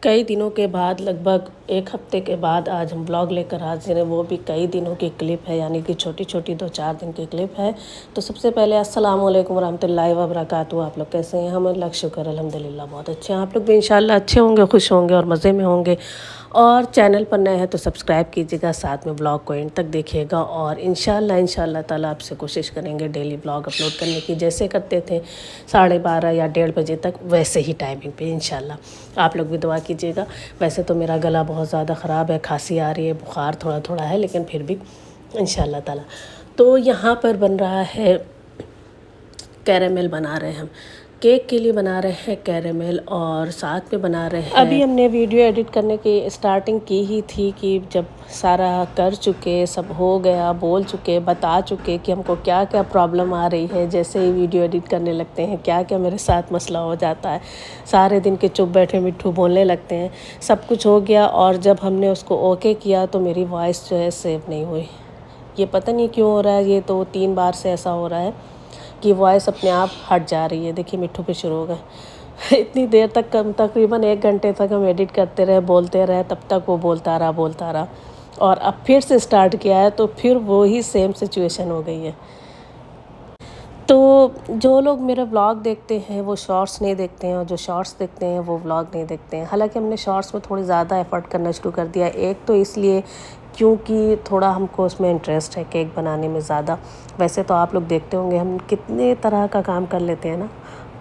कई दिनों के बाद लगभग 1 हफ्ते के बाद आज हम ब्लॉग लेकर हाजिर हैं, वो भी कई दिनों की क्लिप है, यानी कि छोटी-छोटी 2-4 दिन की क्लिप है। तो सबसे पहले अस्सलाम वालेकुम रहमतुल्लाहि व बरकातहू। आप लोग कैसे हैं? हम अल्लाह का शुक्र अल्हम्दुलिल्लाह बहुत अच्छे हैं। आप लोग भी इंशाल्लाह अच्छे होंगे, खुश होंगे और मज़े में होंगे। और चैनल पर नए हैं तो सब्सक्राइब कीजिएगा, साथ में ब्लॉग को एंड तक देखिएगा। और इंशाल्लाह ताला आपसे कोशिश करेंगे डेली ब्लॉग अपलोड करने की, जैसे करते थे 12:30 या 1:30 बजे तक, वैसे ही टाइमिंग पे इंशाल्लाह। आप लोग भी दुआ कीजिएगा। वैसे तो मेरा गला बहुत ज़्यादा ख़राब है, खांसी आ रही है, बुखार थोड़ा थोड़ा है, लेकिन फिर भी इंशाल्लाह ताला। तो यहाँ पर बन रहा है कैरेमल, बना रहे हैं हम केक के लिए, बना रहे हैं कैरेमल, और साथ में बना रहे हैं। अभी हमने वीडियो एडिट करने की स्टार्टिंग की ही थी कि जब सारा कर चुके, सब हो गया, बोल चुके, बता चुके कि हमको क्या क्या प्रॉब्लम आ रही है, जैसे ही वीडियो एडिट करने लगते हैं क्या क्या मेरे साथ मसला हो जाता है। सारे दिन के चुप बैठे मिट्ठू बोलने लगते हैं। सब कुछ हो गया और जब हमने उसको ओके किया तो मेरी वॉइस जो है सेव नहीं हुई। ये पता नहीं क्यों हो रहा है, ये तो 3 बार से ऐसा हो रहा है कि वॉइस अपने आप हट जा रही है। देखिए मिट्ठू पे शुरू हो गए। इतनी देर तक, कम तकरीबन 1 घंटे तक हम एडिट करते रहे, बोलते रहे, तब तक वो बोलता रहा। और अब फिर से स्टार्ट किया है तो फिर वो ही सेम सिचुएशन हो गई है। तो जो लोग मेरा व्लॉग देखते हैं वो शॉर्ट्स नहीं देखते हैं, और जो शॉर्ट्स देखते हैं वो व्लॉग नहीं देखते हैं। हालांकि हमने शॉर्ट्स में थोड़ी ज़्यादा एफर्ट करना शुरू कर दिया। एक तो इसलिए क्योंकि थोड़ा हमको उसमें इंटरेस्ट है केक बनाने में ज़्यादा। वैसे तो आप लोग देखते होंगे हम कितने तरह का काम कर लेते हैं ना,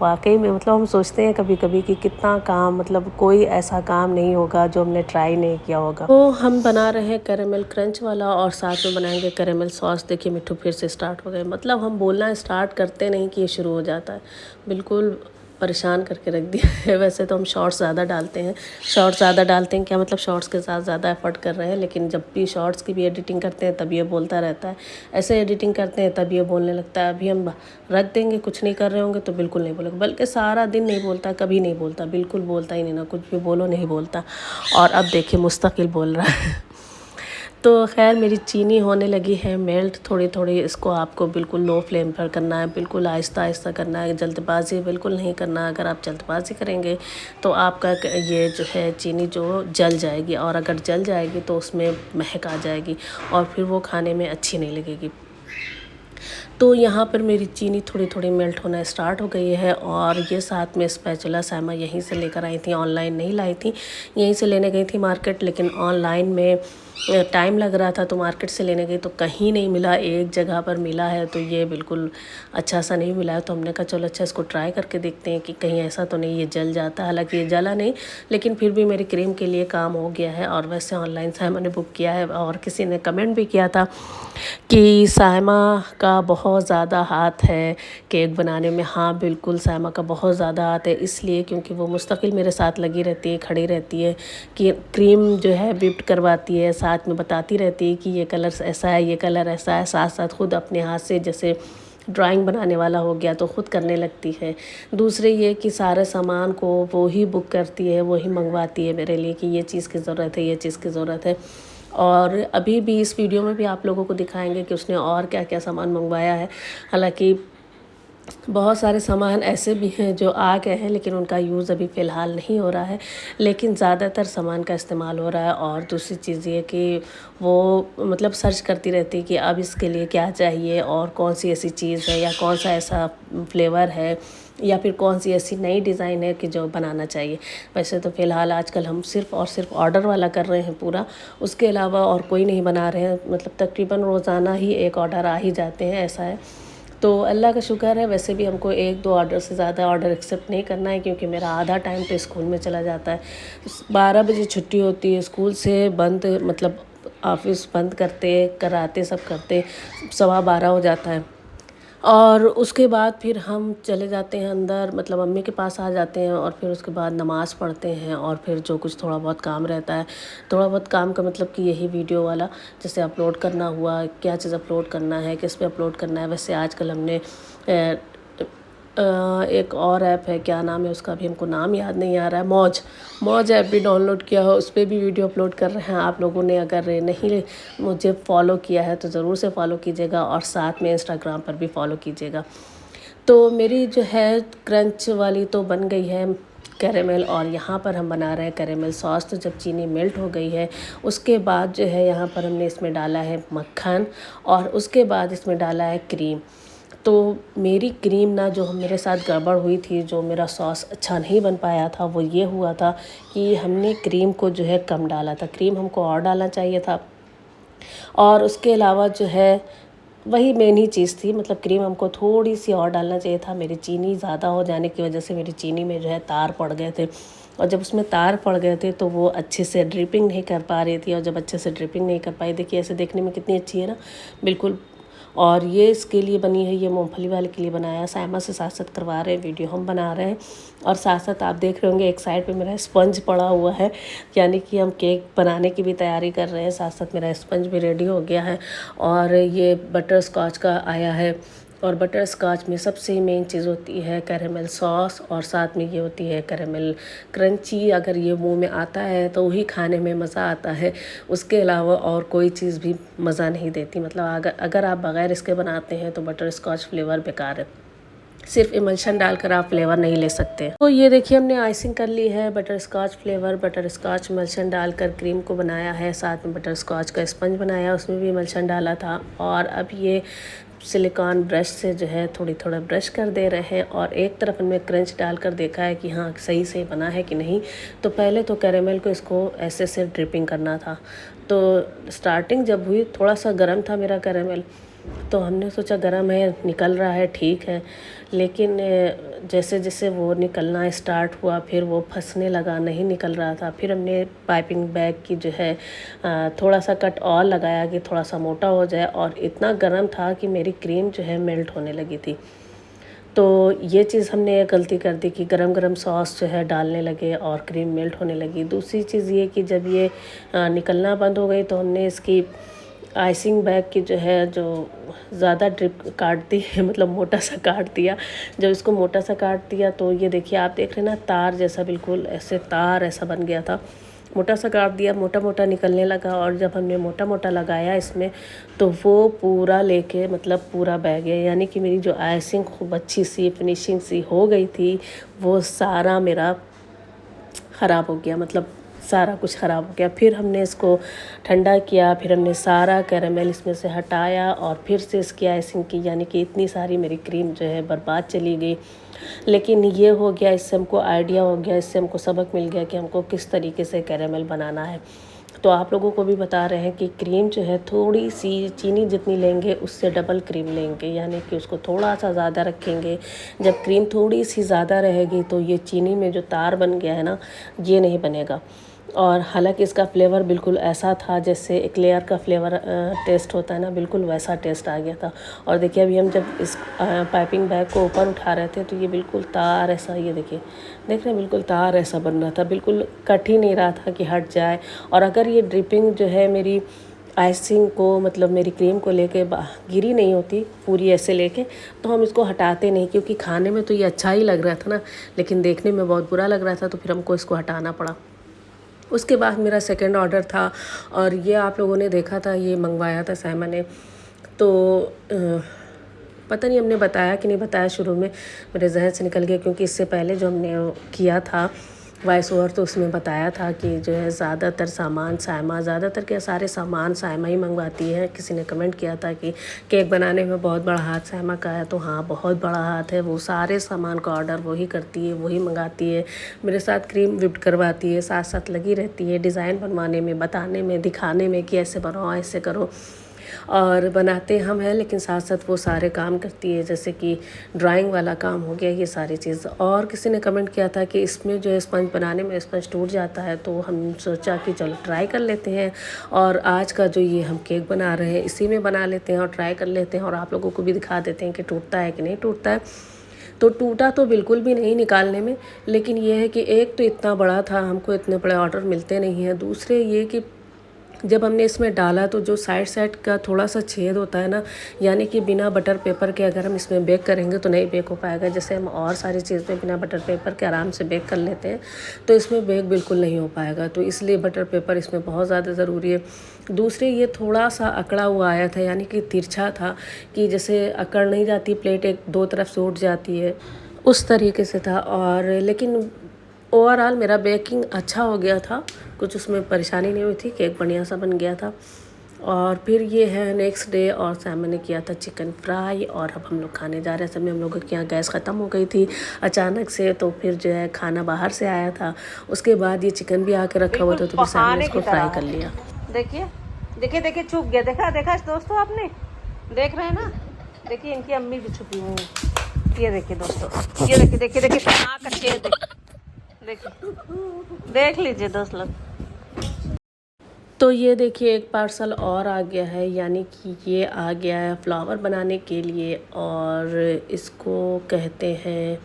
वाकई में। मतलब हम सोचते हैं कभी कभी कि कितना काम, मतलब कोई ऐसा काम नहीं होगा जो हमने ट्राई नहीं किया होगा। तो हम बना रहे हैं कैरेमल क्रंच वाला, और साथ में बनाएंगे कैरेमल सॉस। देखिए मिट्ठू फिर से स्टार्ट हो गए, मतलब हम बोलना स्टार्ट करते नहीं कि ये शुरू हो जाता है। बिल्कुल परेशान करके रख दिया है। वैसे तो हम शॉर्ट्स ज़्यादा डालते हैं। शॉर्ट्स ज़्यादा डालते हैं क्या मतलब, शॉर्ट्स के साथ ज़्यादा एफर्ट कर रहे हैं, लेकिन जब भी शॉर्ट्स की भी एडिटिंग करते हैं तब ये बोलता रहता है। ऐसे एडिटिंग करते हैं तब ये बोलने लगता है। अभी हम रख देंगे, कुछ नहीं कर रहे होंगे तो बिल्कुल नहीं बोलेगा, बल्कि सारा दिन नहीं बोलता, कभी नहीं बोलता, बिल्कुल बोलता ही नहीं, ना कुछ भी बोलो नहीं बोलता। और अब देखिए मुस्तकिल बोल रहा है। तो खैर मेरी चीनी होने लगी है मेल्ट थोड़ी थोड़ी। इसको आपको बिल्कुल लो फ्लेम पर करना है, बिल्कुल आहिस्ता आहिस्ता करना है, जल्दबाजी बिल्कुल नहीं करना। अगर आप जल्दबाजी करेंगे तो आपका ये जो है चीनी जो जल जाएगी, और अगर जल जाएगी तो उसमें महक आ जाएगी और फिर वो खाने में अच्छी नहीं लगेगी। तो यहाँ पर मेरी चीनी थोड़ी थोड़ी मेल्ट होना स्टार्ट हो गई है। और ये साथ में स्पैचुला साइमा यहीं से लेकर आई थी, ऑनलाइन नहीं लाई थी, यहीं से लेने गई थी मार्केट। लेकिन ऑनलाइन में टाइम लग रहा था तो मार्केट से लेने गई तो कहीं नहीं मिला, एक जगह पर मिला है तो ये बिल्कुल अच्छा सा नहीं मिला है। तो हमने कहा चलो अच्छा इसको ट्राई करके देखते हैं कि कहीं ऐसा तो नहीं ये जल जाता है। हालांकि ये जला नहीं, लेकिन फिर भी मेरी क्रीम के लिए काम हो गया है। और वैसे ऑनलाइन साइमा ने बुक किया है, और किसी ने कमेंट भी किया था कि साइमा का बहुत ज़्यादा हाथ है केक बनाने में। हाँ बिल्कुल, साइमा का बहुत ज़्यादा हाथ है, इसलिए क्योंकि वो मुस्तकिल मेरे साथ लगी रहती है, खड़ी रहती है कि क्रीम जो है विप्ड करवाती है, साथ में बताती रहती है कि ये कलर ऐसा है, ये कलर ऐसा है। साथ साथ खुद अपने हाथ से, जैसे ड्राइंग बनाने वाला हो गया तो ख़ुद करने लगती है। दूसरे ये कि सारे सामान को वो ही बुक करती है, वो ही मंगवाती है मेरे लिए कि ये चीज़ की ज़रूरत है, ये चीज़ की ज़रूरत है। और अभी भी इस वीडियो में भी आप लोगों को दिखाएंगे कि उसने और क्या क्या सामान मंगवाया है। हालांकि बहुत सारे सामान ऐसे भी हैं जो आ गए हैं, लेकिन उनका यूज़ अभी फ़िलहाल नहीं हो रहा है, लेकिन ज़्यादातर सामान का इस्तेमाल हो रहा है। और दूसरी चीज़ ये कि वो मतलब सर्च करती रहती है कि अब इसके लिए क्या चाहिए, और कौन सी ऐसी चीज़ है, या कौन सा ऐसा फ्लेवर है, या फिर कौन सी ऐसी नई डिज़ाइन है कि जो बनाना चाहिए। वैसे तो फ़िलहाल आजकल हम सिर्फ़ और सिर्फ ऑर्डर वाला कर रहे हैं पूरा, उसके अलावा और कोई नहीं बना रहे हैं। मतलब तकरीबन रोज़ाना ही एक ऑर्डर आ ही जाते हैं, ऐसा है। तो अल्लाह का शुक्र है। वैसे भी हमको 1-2 ऑर्डर से ज़्यादा ऑर्डर एक्सेप्ट नहीं करना है, क्योंकि मेरा आधा टाइम तो स्कूल में चला जाता है। 12 बजे छुट्टी होती है स्कूल से, बंद मतलब ऑफिस बंद करते कराते सब करते 12:15 हो जाता है। और उसके बाद फिर हम चले जाते हैं अंदर, मतलब मम्मी के पास आ जाते हैं, और फिर उसके बाद नमाज़ पढ़ते हैं, और फिर जो कुछ थोड़ा बहुत काम रहता है, थोड़ा बहुत काम का मतलब कि यही वीडियो वाला, जैसे अपलोड करना हुआ, क्या चीज़ अपलोड करना है, किस पे अपलोड करना है। वैसे आजकल हमने एक और ऐप है, क्या नाम है उसका भी हमको नाम याद नहीं आ रहा है, मौज ऐप भी डाउनलोड किया हो, उस पर भी वीडियो अपलोड कर रहे हैं। आप लोगों ने अगर नहीं मुझे फॉलो किया है तो ज़रूर से फॉलो कीजिएगा, और साथ में इंस्टाग्राम पर भी फॉलो कीजिएगा। तो मेरी जो है क्रंच वाली तो बन गई है, कैरेमल, और यहाँ पर हम बना रहे हैं कैरेमल सॉस। तो जब चीनी मेल्ट हो गई है उसके बाद जो है यहाँ पर हमने इसमें डाला है मक्खन, और उसके बाद इसमें डाला है क्रीम। तो मेरी क्रीम ना, जो मेरे साथ गड़बड़ हुई थी, जो मेरा सॉस अच्छा नहीं बन पाया था, वो ये हुआ था कि हमने क्रीम को जो है कम डाला था। क्रीम हमको और डालना चाहिए था, और उसके अलावा जो है वही मेन ही चीज़ थी, मतलब क्रीम हमको थोड़ी सी और डालना चाहिए था। मेरी चीनी ज़्यादा हो जाने की वजह से मेरी चीनी में जो है तार पड़ गए थे, और जब उसमें तार पड़ गए थे तो वो अच्छे से ड्रिपिंग नहीं कर पा रही थी, और जब अच्छे से ड्रिपिंग नहीं कर पाई, देखिए ऐसे देखने में कितनी अच्छी है ना, बिल्कुल। और ये इसके लिए बनी है, ये मूंगफली वाले के लिए बनाया। साइमा से साथ साथ करवा रहे हैं, वीडियो हम बना रहे हैं, और साथ साथ आप देख रहे होंगे एक साइड पे मेरा स्पंज पड़ा हुआ है, यानी कि हम केक बनाने की भी तैयारी कर रहे हैं। साथ साथ मेरा स्पंज भी रेडी हो गया है, और ये बटर स्कॉच का आया है। और बटर स्कॉच में सबसे मेन चीज़ होती है कैरेमल सॉस, और साथ में ये होती है कैरेमल क्रंची। अगर ये मुंह में आता है तो वही खाने में मज़ा आता है, उसके अलावा और कोई चीज़ भी मज़ा नहीं देती। मतलब अगर आप बग़ैर इसके बनाते हैं तो बटर स्कॉच फ्लेवर बेकार है, सिर्फ इमल्शन डालकर आप फ्लेवर नहीं ले सकते। तो ये देखिए हमने आइसिंग कर ली है, butterscotch flavour, butterscotch emulsion डालकर क्रीम को बनाया है, साथ में बटर स्कॉच का स्पंज बनाया, उसमें भी इमल्शन डाला था। और अब ये सिलिकॉन ब्रश से जो है थोड़ा ब्रश कर दे रहे हैं, और एक तरफ हमने क्रंच डालकर देखा है कि हाँ सही से बना है कि नहीं। तो पहले तो कैरेमल को इसको ऐसे से ड्रिपिंग करना था। तो स्टार्टिंग जब हुई थोड़ा सा गर्म था मेरा कैरेमल, तो हमने सोचा गर्म है, निकल रहा है, ठीक है। लेकिन जैसे जैसे वो निकलना स्टार्ट हुआ, फिर वो फंसने लगा, नहीं निकल रहा था। फिर हमने पाइपिंग बैग की जो है थोड़ा सा कट और लगाया कि थोड़ा सा मोटा हो जाए, और इतना गर्म था कि मेरी क्रीम जो है मेल्ट होने लगी थी। तो ये चीज़ हमने गलती कर दी कि गरम गरम सॉस जो है डालने लगे और क्रीम मेल्ट होने लगी। दूसरी चीज़ ये कि जब ये निकलना बंद हो गई तो हमने इसकी आइसिंग बैग की जो है, जो ज़्यादा ड्रिप काट दी है, मतलब मोटा सा काट दिया। जब इसको मोटा सा काट दिया तो ये देखिए आप देख रहे हैं ना, तार जैसा, बिल्कुल ऐसे तार ऐसा बन गया था। मोटा सा काट दिया, मोटा मोटा निकलने लगा, और जब हमने मोटा मोटा लगाया इसमें तो वो पूरा लेके मतलब पूरा बह गया। यानी कि मेरी जो आइसिंग खूब अच्छी सी फिनिशिंग सी हो गई थी, वो सारा मेरा ख़राब हो गया, मतलब सारा कुछ ख़राब हो गया। फिर हमने इसको ठंडा किया, फिर हमने सारा कैरेमल इसमें से हटाया, और फिर से इसकी आइसिंग की, यानी कि इतनी सारी मेरी क्रीम जो है बर्बाद चली गई। लेकिन ये हो गया, इससे हमको आइडिया हो गया, इससे हमको सबक मिल गया कि हमको किस तरीके से कैरेमल बनाना है। तो आप लोगों को भी बता रहे हैं कि क्रीम जो है थोड़ी सी चीनी जितनी लेंगे उससे डबल क्रीम लेंगे, यानी कि उसको थोड़ा सा ज़्यादा रखेंगे। जब क्रीम थोड़ी सी ज़्यादा रहेगी तो ये चीनी में जो तार बन गया है ना, ये नहीं बनेगा। और हालांकि इसका फ्लेवर बिल्कुल ऐसा था जैसे एक लेयर का फ्लेवर टेस्ट होता है ना, बिल्कुल वैसा टेस्ट आ गया था। और देखिए अभी हम जब इस पाइपिंग बैग को ऊपर उठा रहे थे तो ये बिल्कुल तार ऐसा, ये देखिए देख रहे हैं, बिल्कुल तार ऐसा बन रहा था, बिल्कुल कट ही नहीं रहा था कि हट जाए। और अगर ये ड्रिपिंग जो है मेरी आइसिंग को, मतलब मेरी क्रीम को लेके गिरी नहीं होती पूरी ऐसे लेके, तो हम इसको हटाते नहीं, क्योंकि खाने में तो ये अच्छा ही लग रहा था ना, लेकिन देखने में बहुत बुरा लग रहा था, तो फिर हमको इसको हटाना पड़ा। उसके बाद मेरा सेकंड ऑर्डर था, और ये आप लोगों ने देखा था, ये मंगवाया था साइमा ने। तो पता नहीं हमने बताया कि नहीं बताया, शुरू में मेरे जहन से निकल गया, क्योंकि इससे पहले जो हमने किया था वॉइस ओवर, तो उसमें बताया था कि जो है ज़्यादातर सामान साइमा, ज़्यादातर क्या सारे सामान साइमा ही मंगवाती है। किसी ने कमेंट किया था कि केक बनाने में बहुत बड़ा हाथ साइमा का है, तो हाँ बहुत बड़ा हाथ है, वो सारे सामान का ऑर्डर वही करती है, वही मंगाती है। मेरे साथ क्रीम विप्ड करवाती है, साथ साथ लगी रहती है डिज़ाइन बनवाने में, बताने में, दिखाने में कि ऐसे बनाओ ऐसे करो। और बनाते हम हैं, लेकिन साथ साथ वो सारे काम करती है, जैसे कि ड्राइंग वाला काम हो गया, ये सारी चीज़। और किसी ने कमेंट किया था कि इसमें जो है स्पंज बनाने में स्पंज टूट जाता है, तो हम सोचा कि चलो ट्राई कर लेते हैं, और आज का जो ये हम केक बना रहे हैं इसी में बना लेते हैं और ट्राई कर लेते हैं, और आप लोगों को भी दिखा देते हैं कि टूटता है कि नहीं टूटता है। तो टूटा तो बिल्कुल भी नहीं निकालने में, लेकिन ये है कि एक तो इतना बड़ा था, हमको इतने बड़े ऑर्डर मिलते नहीं हैं। दूसरे ये कि जब हमने इसमें डाला तो जो साइड साइड का थोड़ा सा छेद होता है ना, यानी कि बिना बटर पेपर के अगर हम इसमें बेक करेंगे तो नहीं बेक हो पाएगा। जैसे हम और सारी चीज़ में बिना बटर पेपर के आराम से बेक कर लेते हैं, तो इसमें बेक बिल्कुल नहीं हो पाएगा। तो इसलिए बटर पेपर इसमें बहुत ज़्यादा ज़रूरी है। दूसरे ये थोड़ा सा अकड़ा हुआ आया था, यानी कि तिरछा था, कि जैसे अकड़ नहीं जाती प्लेट, एक दो तरफ से उठ जाती है, उस तरीके से था। और लेकिन ओवरऑल मेरा बेकिंग अच्छा हो गया था, कुछ उसमें परेशानी नहीं हुई थी, केक बढ़िया सा बन गया था। और फिर ये है नेक्स्ट डे और सैम ने किया था चिकन फ्राई और अब हम लोग खाने जा रहे हैं। सब में हम लोगों के यहाँ गैस ख़त्म हो गई थी अचानक से, तो फिर जो है खाना बाहर से आया था। उसके बाद ये चिकन भी आके रखा हुआ था, तो फिर सैम ने इसको फ्राई कर लिया। देखिए देखिए देखिए, छुप गया, देखा देखा दोस्तों, आपने देख रहे हैं ना, देखिए इनकी अम्मी भी छुपी हुई है। ये देखिए दोस्तों, ये देखिए देखिए देखिए कहाँ कच्चे हैं, देखिए देख लीजिए दोस्त लोग। तो ये देखिए एक पार्सल और आ गया है, यानी कि ये आ गया है फ्लावर बनाने के लिए, और इसको कहते हैं,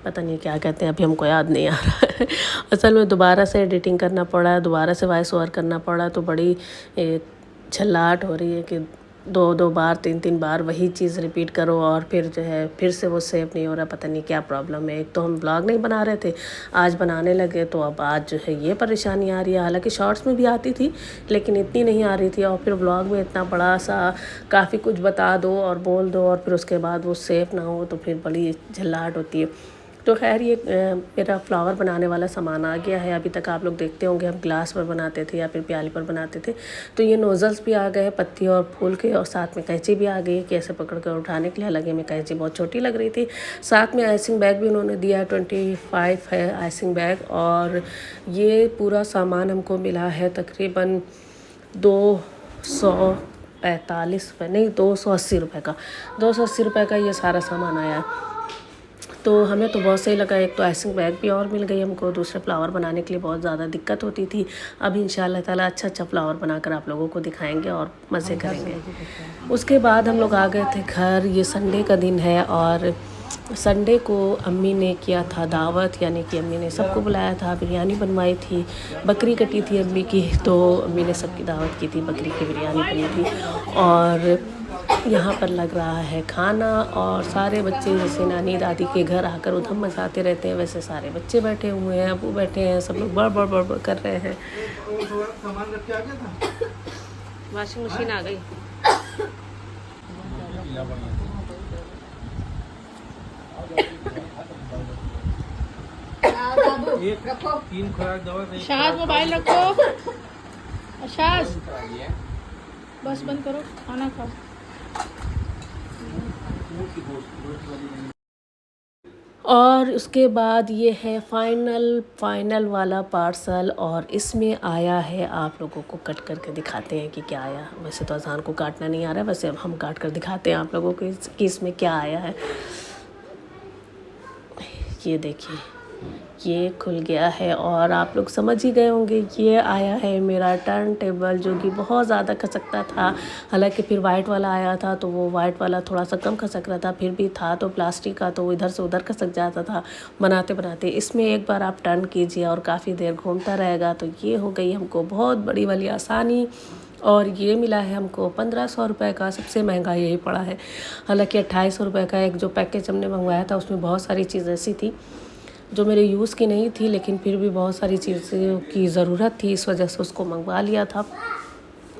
पता नहीं क्या कहते हैं, अभी हमको याद नहीं आ रहा है। असल में दोबारा से एडिटिंग करना पड़ा, दोबारा से वॉइस ओवर करना पड़ा, तो बड़ी झल्लाहट हो रही है कि दो बार तीन बार वही चीज़ रिपीट करो और फिर जो है फिर से वो सेव नहीं हो रहा। पता नहीं क्या प्रॉब्लम है। एक तो हम ब्लॉग नहीं बना रहे थे, आज बनाने लगे, तो अब आज जो है ये परेशानी आ रही है। हालांकि शॉर्ट्स में भी आती थी लेकिन इतनी नहीं आ रही थी, और फिर ब्लॉग में इतना बड़ा सा काफ़ी कुछ बता दो और बोल दो और फिर उसके बाद वो सेव ना हो, तो फिर बड़ी झल्लाहट होती है। तो खैर ये मेरा फ्लावर बनाने वाला सामान आ गया है। अभी तक आप लोग देखते होंगे हम ग्लास पर बनाते थे या फिर प्याली पर बनाते थे, तो ये नोज़ल्स भी आ गए पत्ती और फूल के, और साथ में कैंची भी आ गई कि ऐसे पकड़ कर उठाने के लिए। हालांकि मैं कैंची बहुत छोटी लग रही थी। साथ में आइसिंग बैग भी उन्होंने दिया, 25 है आइसिंग बैग, और ये पूरा सामान हमको मिला है तकरीबन 245 नहीं 280 रुपये का, 280 रुपये का ये सारा सामान आया है। तो हमें तो बहुत सही लगा। एक तो आइसिंग बैग भी और मिल गई हमको, दूसरे फ्लावर बनाने के लिए बहुत ज़्यादा दिक्कत होती थी। अब इंशाल्लाह ताला अच्छा फ्लावर बनाकर आप लोगों को दिखाएंगे और मज़े करेंगे। उसके बाद हम लोग आ गए थे घर। ये संडे का दिन है और संडे को अम्मी ने किया था दावत, यानी कि अम्मी ने सबको बुलाया था, बिरयानी बनवाई थी, बकरी कटी थी अम्मी की, तो अम्मी ने सबकी दावत की थी, बकरी की बिरयानी बनी थी। और यहाँ पर लग रहा है खाना, और सारे बच्चे जैसे नानी दादी के घर आकर उधम मचाते रहते हैं, वैसे सारे बच्चे बैठे हुए हैं, अबू बैठे हैं, सब लोग बड़ कर रहे हैं। वॉशिंग मशीन आ गई। शाज मोबाइल रखो, शाज बस बंद करो, खाना खाओ। और उसके बाद ये है फाइनल वाला पार्सल, और इसमें आया है, आप लोगों को कट करके दिखाते हैं कि क्या आया। वैसे तो अजान को काटना नहीं आ रहा है, वैसे अब हम काट कर दिखाते हैं आप लोगों को कि इसमें क्या आया है। ये देखिए ये खुल गया है, और आप लोग समझ ही गए होंगे ये आया है मेरा टर्न टेबल, जो कि बहुत ज़्यादा खसकता था। हालांकि फिर वाइट वाला आया था, तो वो वाइट वाला थोड़ा सा कम खसक रहा था, फिर भी था तो प्लास्टिक का, तो वो इधर से उधर खसक जाता था बनाते बनाते। इसमें एक बार आप टर्न कीजिए और काफ़ी देर घूमता रहेगा। तो ये हो गई हमको बहुत बड़ी वाली आसानी, और ये मिला है हमको 1500 रुपये का। सबसे महंगा यही पड़ा है। हालांकि 2800 रुपये का एक जो पैकेज हमने मंगवाया था उसमें बहुत सारी चीज़ ऐसी थी जो मेरे यूज़ की नहीं थी, लेकिन फिर भी बहुत सारी चीज़ों की ज़रूरत थी, इस वजह से उसको मंगवा लिया था।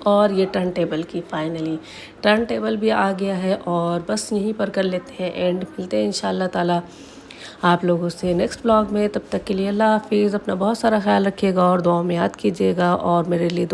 और ये टर्न टेबल की फाइनली टर्न टेबल भी आ गया है, और बस यहीं पर कर लेते हैं एंड। मिलते हैं इंशाल्लाह ताला आप लोगों से नेक्स्ट ब्लॉग में। तब तक के लिए अल्लाह हाफिज़। अपना बहुत सारा ख्याल रखिएगा और दुआ में याद कीजिएगा, और मेरे लिए दुआ